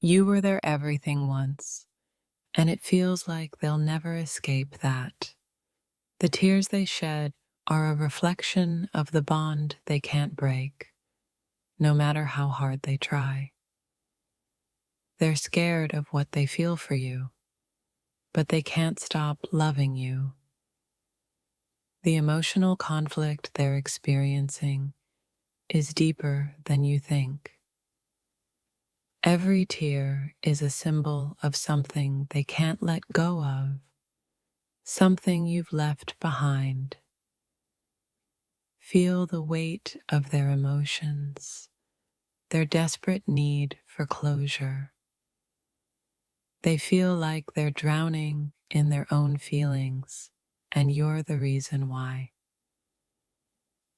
You were their everything once, and it feels like they'll never escape that. The tears they shed are a reflection of the bond they can't break, no matter how hard they try. They're scared of what they feel for you, but they can't stop loving you. The emotional conflict they're experiencing is deeper than you think. Every tear is a symbol of something they can't let go of, something you've left behind. Feel the weight of their emotions, their desperate need for closure. They feel like they're drowning in their own feelings, and you're the reason why.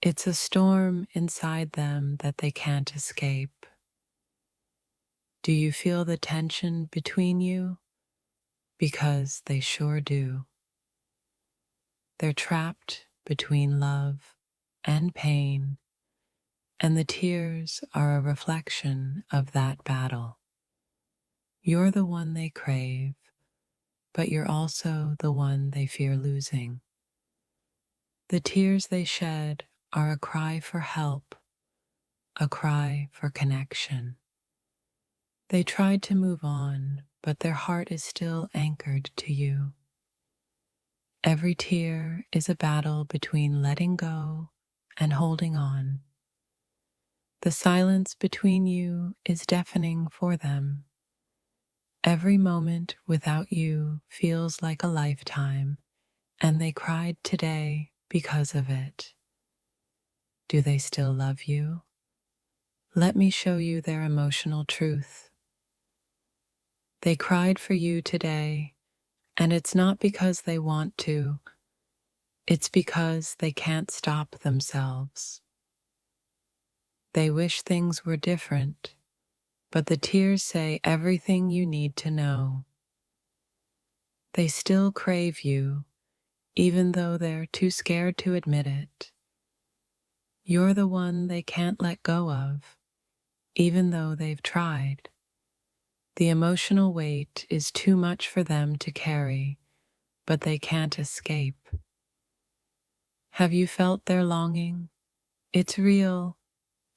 It's a storm inside them that they can't escape. Do you feel the tension between you? Because they sure do. They're trapped between love and pain, and the tears are a reflection of that battle. You're the one they crave, but you're also the one they fear losing. The tears they shed are a cry for help, a cry for connection. They tried to move on, but their heart is still anchored to you. Every tear is a battle between letting go and holding on. The silence between you is deafening for them. Every moment without you feels like a lifetime, and they cried today because of it. Do they still love you? Let me show you their emotional truth. They cried for you today, and it's not because they want to, it's because they can't stop themselves. They wish things were different, but the tears say everything you need to know. They still crave you, even though they're too scared to admit it. You're the one they can't let go of, even though they've tried. The emotional weight is too much for them to carry, but they can't escape. Have you felt their longing? It's real,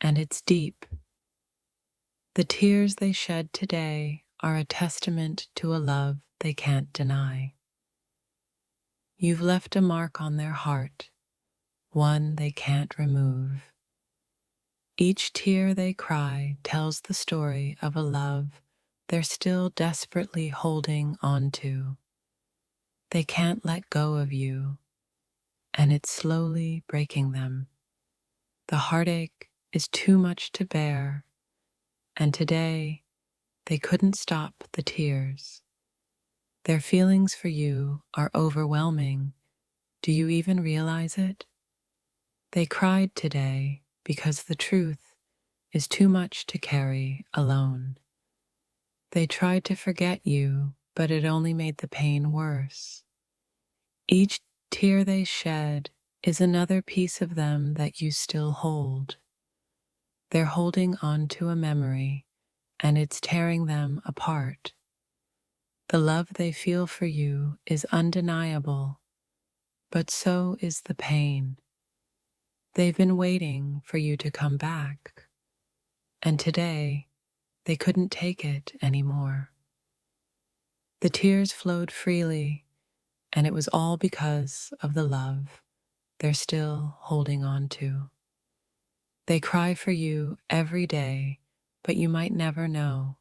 and it's deep. The tears they shed today are a testament to a love they can't deny. You've left a mark on their heart, one they can't remove. Each tear they cry tells the story of a love they're still desperately holding on to. They can't let go of you, and it's slowly breaking them. The heartache is too much to bear, and today they couldn't stop the tears. Their feelings for you are overwhelming. Do you even realize it? They cried today because the truth is too much to carry alone. They tried to forget you, but it only made the pain worse. Each tear they shed is another piece of them that you still hold. They're holding on to a memory, and it's tearing them apart. The love they feel for you is undeniable, but so is the pain. They've been waiting for you to come back, and today they couldn't take it anymore. The tears flowed freely, and it was all because of the love they're still holding on to. They cry for you every day, but you might never know.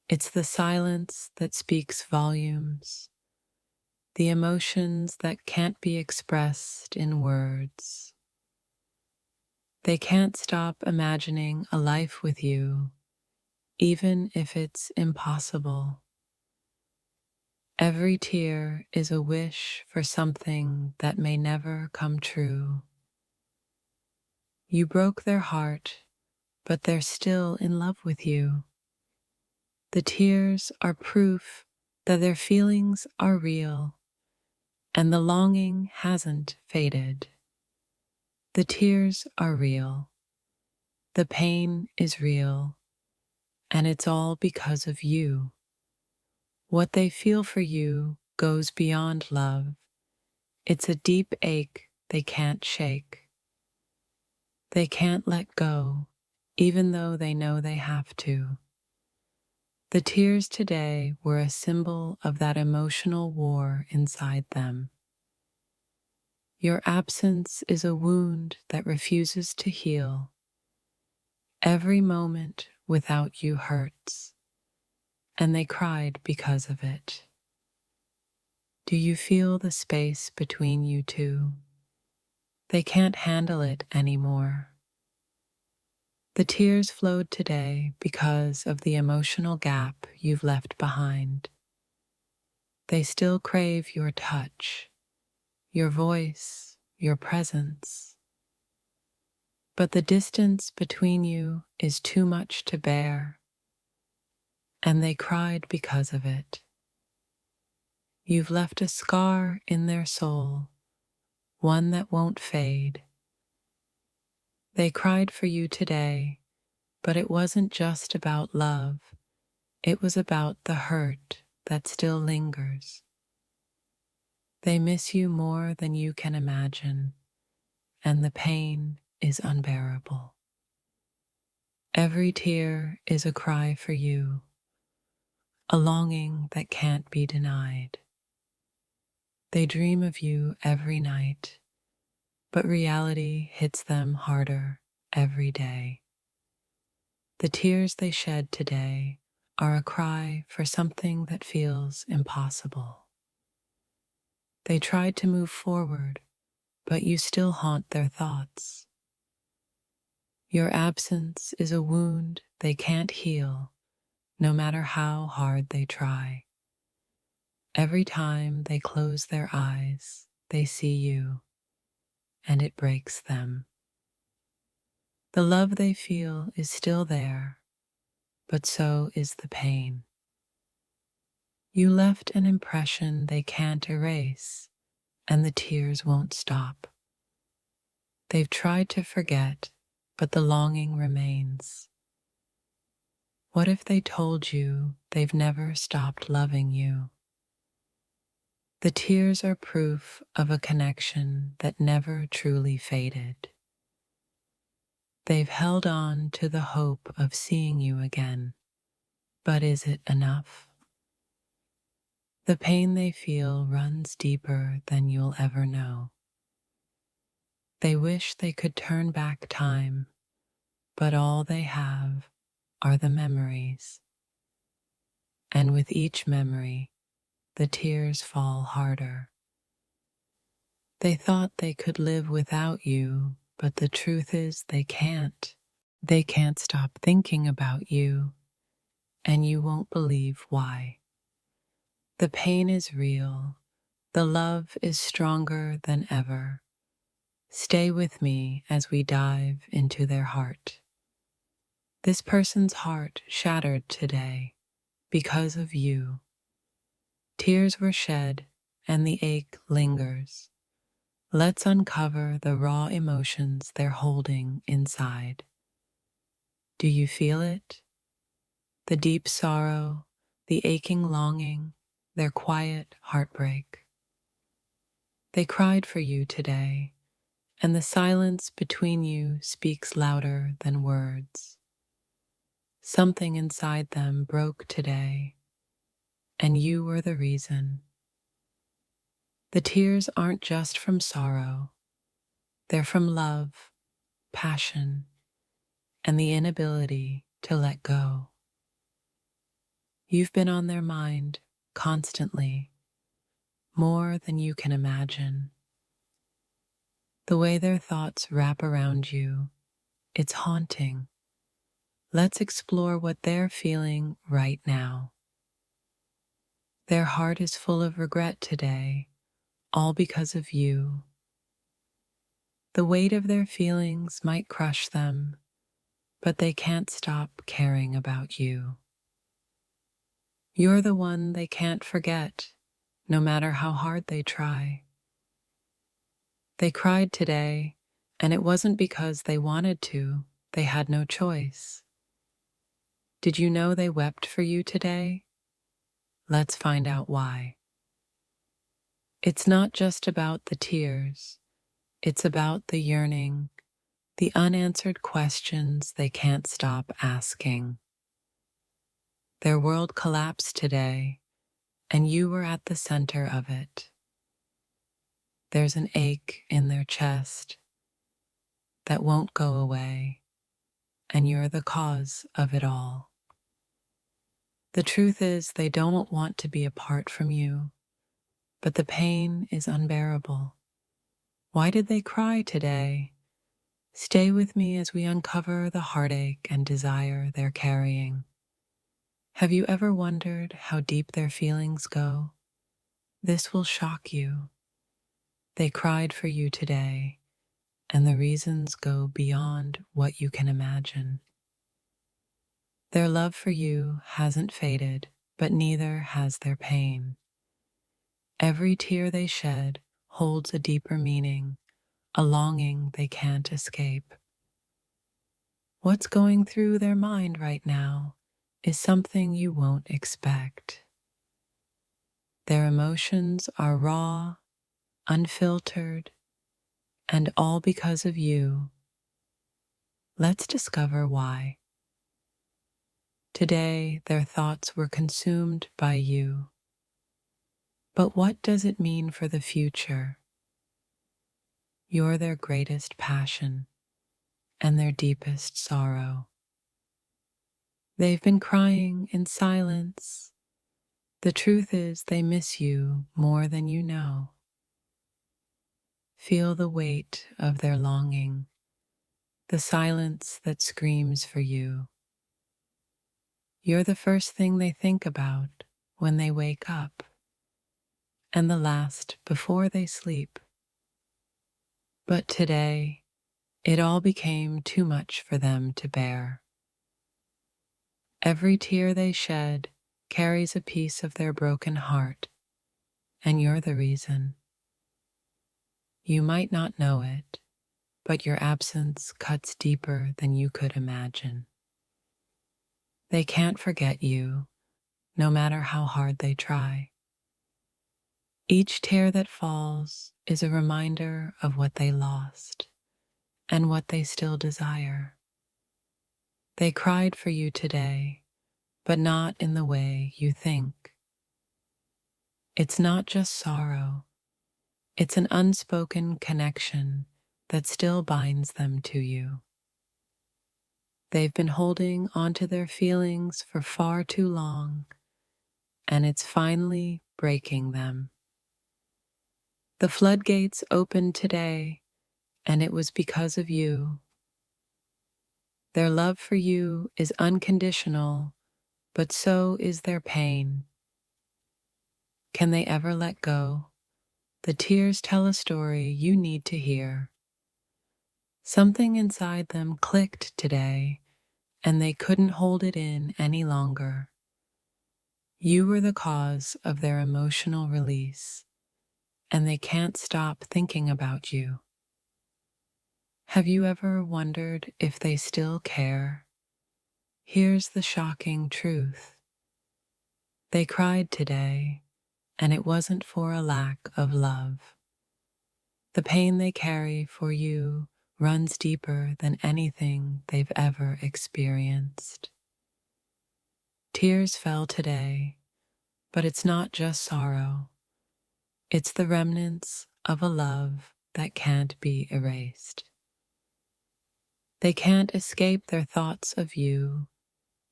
It's the silence that speaks volumes, the emotions that can't be expressed in words. They can't stop imagining a life with you, even if it's impossible. Every tear is a wish for something that may never come true. You broke their heart, but they're still in love with you. The tears are proof that their feelings are real, and the longing hasn't faded. The tears are real. The pain is real, and it's all because of you. What they feel for you goes beyond love. It's a deep ache they can't shake. They can't let go, even though they know they have to. The tears today were a symbol of that emotional war inside them. Your absence is a wound that refuses to heal. Every moment without you hurts, and they cried because of it. Do you feel the space between you two? They can't handle it anymore. The tears flowed today because of the emotional gap you've left behind. They still crave your touch, your voice, your presence. But the distance between you is too much to bear, and they cried because of it. You've left a scar in their soul, one that won't fade. They cried for you today, but it wasn't just about love. It was about the hurt that still lingers. They miss you more than you can imagine, and the pain is unbearable. Every tear is a cry for you, a longing that can't be denied. They dream of you every night, but reality hits them harder every day. The tears they shed today are a cry for something that feels impossible. They tried to move forward, but you still haunt their thoughts. Your absence is a wound they can't heal, no matter how hard they try. Every time they close their eyes, they see you, and it breaks them. The love they feel is still there, but so is the pain. You left an impression they can't erase, and the tears won't stop. They've tried to forget, but the longing remains. What if they told you they've never stopped loving you? The tears are proof of a connection that never truly faded. They've held on to the hope of seeing you again, but is it enough? The pain they feel runs deeper than you'll ever know. They wish they could turn back time, but all they have are the memories. And with each memory, the tears fall harder. They thought they could live without you, but the truth is they can't. They can't stop thinking about you, and you won't believe why. The pain is real. The love is stronger than ever. Stay with me as we dive into their heart. This person's heart shattered today because of you. Tears were shed and the ache lingers. Let's uncover the raw emotions they're holding inside. Do you feel it? The deep sorrow, the aching longing, their quiet heartbreak. They cried for you today, and the silence between you speaks louder than words. Something inside them broke today, and you were the reason. The tears aren't just from sorrow, they're from love, passion, and the inability to let go. You've been on their mind constantly, more than you can imagine. The way their thoughts wrap around you, it's haunting. Let's explore what they're feeling right now. Their heart is full of regret today, all because of you. The weight of their feelings might crush them, but they can't stop caring about you. You're the one they can't forget, no matter how hard they try. They cried today, and it wasn't because they wanted to, they had no choice. Did you know they wept for you today? Let's find out why. It's not just about the tears, it's about the yearning, the unanswered questions they can't stop asking. Their world collapsed today, and you were at the center of it. There's an ache in their chest that won't go away, and you're the cause of it all. The truth is, they don't want to be apart from you, but the pain is unbearable. Why did they cry today? Stay with me as we uncover the heartache and desire they're carrying. Have you ever wondered how deep their feelings go? This will shock you. They cried for you today, and the reasons go beyond what you can imagine. Their love for you hasn't faded, but neither has their pain. Every tear they shed holds a deeper meaning, a longing they can't escape. What's going through their mind right now is something you won't expect. Their emotions are raw, unfiltered, and all because of you. Let's discover why. Today, their thoughts were consumed by you. But what does it mean for the future? You're their greatest passion and their deepest sorrow. They've been crying in silence. The truth is, they miss you more than you know. Feel the weight of their longing, the silence that screams for you. You're the first thing they think about when they wake up, and the last before they sleep. But today, it all became too much for them to bear. Every tear they shed carries a piece of their broken heart, and you're the reason. You might not know it, but your absence cuts deeper than you could imagine. They can't forget you, no matter how hard they try. Each tear that falls is a reminder of what they lost and what they still desire. They cried for you today, but not in the way you think. It's not just sorrow, it's an unspoken connection that still binds them to you. They've been holding onto their feelings for far too long, and it's finally breaking them. The floodgates opened today, and it was because of you. Their love for you is unconditional, but so is their pain. Can they ever let go? The tears tell a story you need to hear. Something inside them clicked today, and they couldn't hold it in any longer. You were the cause of their emotional release, and they can't stop thinking about you. Have you ever wondered if they still care? Here's the shocking truth. They cried today, and it wasn't for a lack of love. The pain they carry for you runs deeper than anything they've ever experienced. Tears fell today, but it's not just sorrow. It's the remnants of a love that can't be erased. They can't escape their thoughts of you,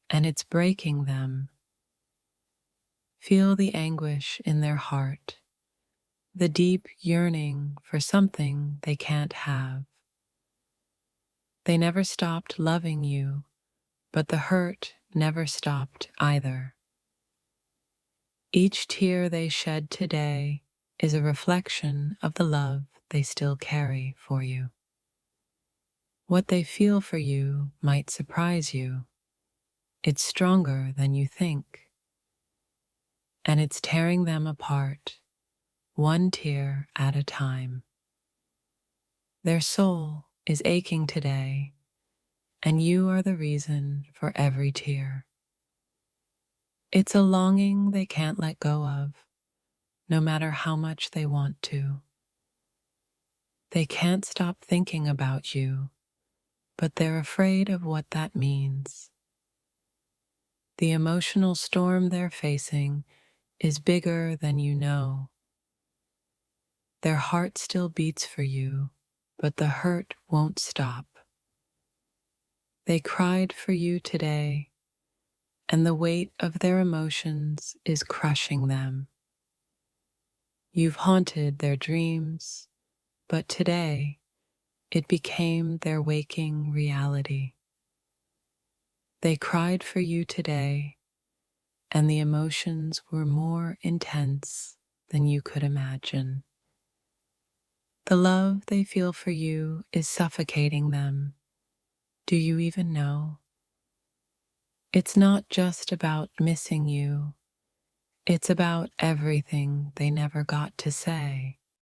and it's breaking them. Feel the anguish in their heart, the deep yearning for something they can't have. They never stopped loving you, but the hurt never stopped either. Each tear they shed today is a reflection of the love they still carry for you. What they feel for you might surprise you. It's stronger than you think, and it's tearing them apart, one tear at a time. Their soul is aching today, and you are the reason for every tear. It's a longing they can't let go of, no matter how much they want to. They can't stop thinking about you, but they're afraid of what that means. The emotional storm they're facing is bigger than you know. Their heart still beats for you, but the hurt won't stop. They cried for you today, and the weight of their emotions is crushing them. You've haunted their dreams, but today it became their waking reality. They cried for you today, and the emotions were more intense than you could imagine. The love they feel for you is suffocating them. Do you even know? It's not just about missing you, it's about everything they never got to say.